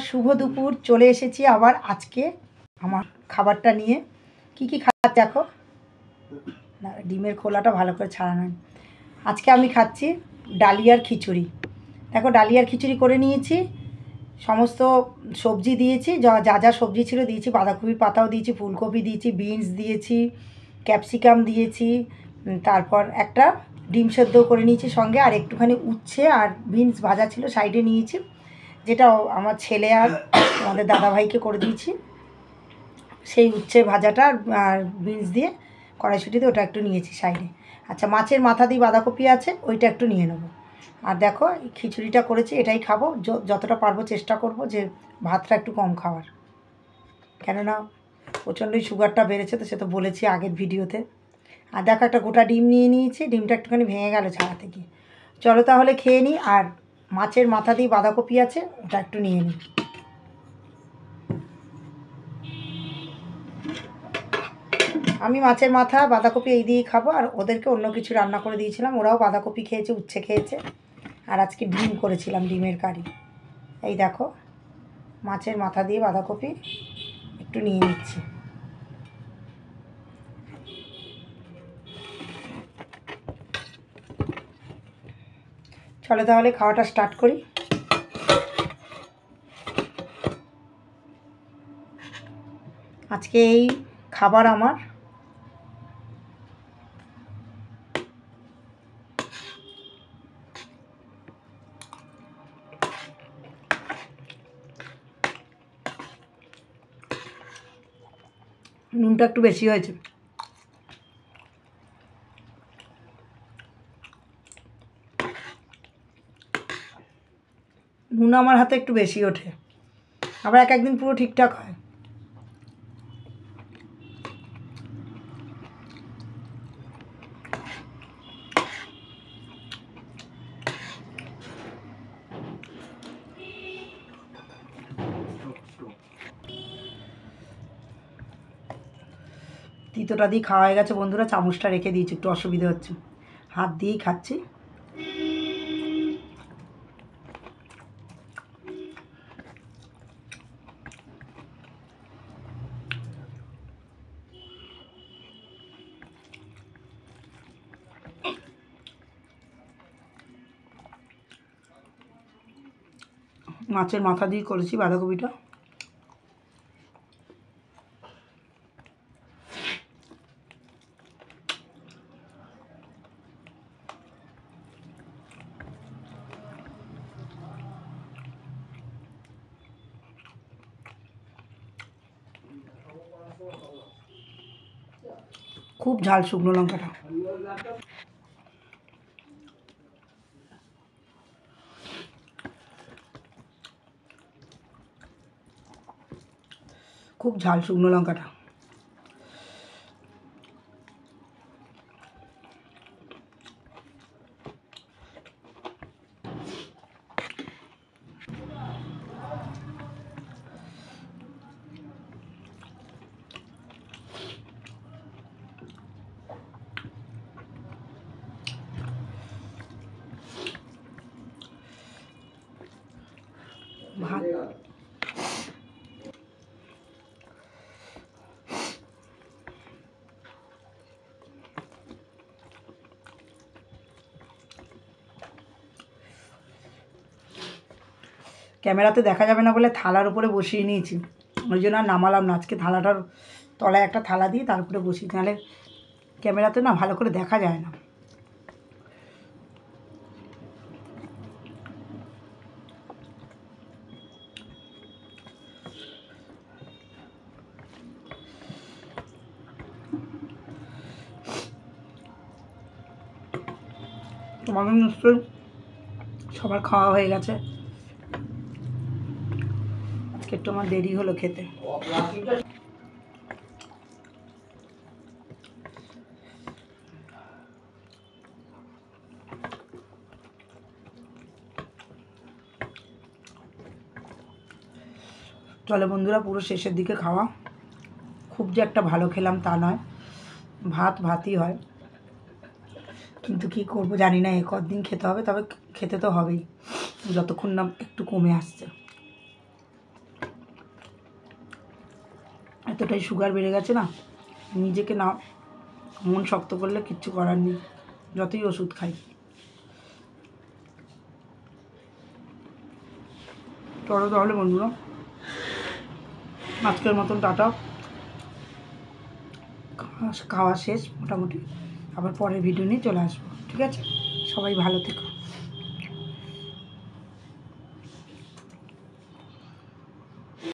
শুভ দুপুর। চলে এসেছি আবার আজকে আমার খাবারটা নিয়ে। কি কি খাবার দেখো না, ডিমের খোলাটা ভালো করে ছাড়া নয়। আজকে আমি খাচ্ছি ডালিয়ার খিচুড়ি। দেখো ডালিয়ার খিচুড়ি করে নিয়েছি, সমস্ত সবজি দিয়েছি, যা যা সবজি ছিল দিয়েছি। বাঁধাকপির পাতাও দিয়েছি, ফুলকপি দিয়েছি, বিনস দিয়েছি, ক্যাপসিকাম দিয়েছি, তারপর একটা ডিম সেদ্ধ করে নিয়েছি সঙ্গে, আর একটুখানি উচ্ছে আর বিনস ভাজা ছিল সাইডে নিয়েছি, যেটা আমার ছেলে আর আমাদের দাদাভাইকে করে দিয়েছি। সেই উচ্ছে ভাজাটা আর বিনস দিয়ে কড়াইশুঁটিতে ওটা একটু নিয়েছি সাইডে। আচ্ছা, মাছের মাথা দিয়ে বাঁধাকপি আছে, ওইটা একটু নিয়ে নেবো। আর দেখো খিচুড়িটা করেছি, এটাই খাবো। যতটা পারবো চেষ্টা করব যে ভাতটা একটু কম খাওয়ার, কেননা প্রচণ্ডই সুগারটা বেড়েছে, তো সে তো বলেছি আগের ভিডিওতে। আর দেখো একটা গোটা ডিম নিয়ে নিয়েছি, ডিমটা একটুখানি ভেঙে গেল ছাড়াতে গিয়ে। চলো তাহলে খেয়ে নিই। আর মাছের মাথা দিয়ে বাঁধাকপি আছে, ওটা একটু নিয়ে নিই। আমি মাছের মাথা বাঁধাকপি এই দিয়েই খাবো, আর ওদেরকে অন্য কিছু রান্না করে দিয়েছিলাম, ওরাও বাঁধাকপি খেয়েছে, উচ্ছে খেয়েছে। আর আজকে ডিম করেছিলাম, ডিমের কারি। এই দেখো মাছের মাথা দিয়ে বাঁধাকপি একটু নিয়ে নিচ্ছি। চলো তাহলে খাওয়াটা স্টার্ট করি। আজকে এই খাবার আমার। নুনটা একটু বেশি হয়েছে। নুন আমার হাতে একটু বেশি ওঠে, আবার এক একদিন পুরো ঠিকঠাক হয়। তিতোটা দিয়ে খাওয়া হয়ে গেছে বন্ধুরা, চামচটা রেখে দিয়েছি, একটু অসুবিধা হচ্ছে, হাত দিয়েই খাচ্ছি। মাছের মাথা দিয়ে করেছি বাঁধাকপিটা। খুব ঝাল শুকনো লঙ্কাটা। খুব ঝাল শুকনো লঙ্কাটা। ভাত ক্যামেরাতে দেখা যাবে না বলে থালার উপরে বসিয়ে নিয়েছি, ওই জন্য আর নামালাম না। আজকে থালাটার তলায় একটা থালা দিয়ে তার উপরে বসিয়েছি, নাহলে ক্যামেরাতে না ভালো করে দেখা যায় না। তোমাদের নিশ্চয়ই সবার খাওয়া হয়ে গেছে, আজকে একটু আমার দেরি হলো খেতে। চলে বন্ধুরা, পুরো শেষের দিকে খাওয়া। খুব যে একটা ভালো খেলাম তা নয়, ভাতই হয়, কিন্তু কি করব জানি না, কদিন খেতে হবে, তবে খেতে তো হবেই যতক্ষণ না একটু কমে আসছে। এতটাই সুগার বেড়ে গেছে না, নিজেকে না মন শক্ত করলে কিচ্ছু করার নেই, যতই ওষুধ খাই। চলো তাহলে বন্ধুরা, আজকের মতন টাটা, খাওয়া শেষ মোটামুটি, আবার পরের ভিডিও নিয়ে চলে আসবো, ঠিক আছে? সবাই ভালো থেকো।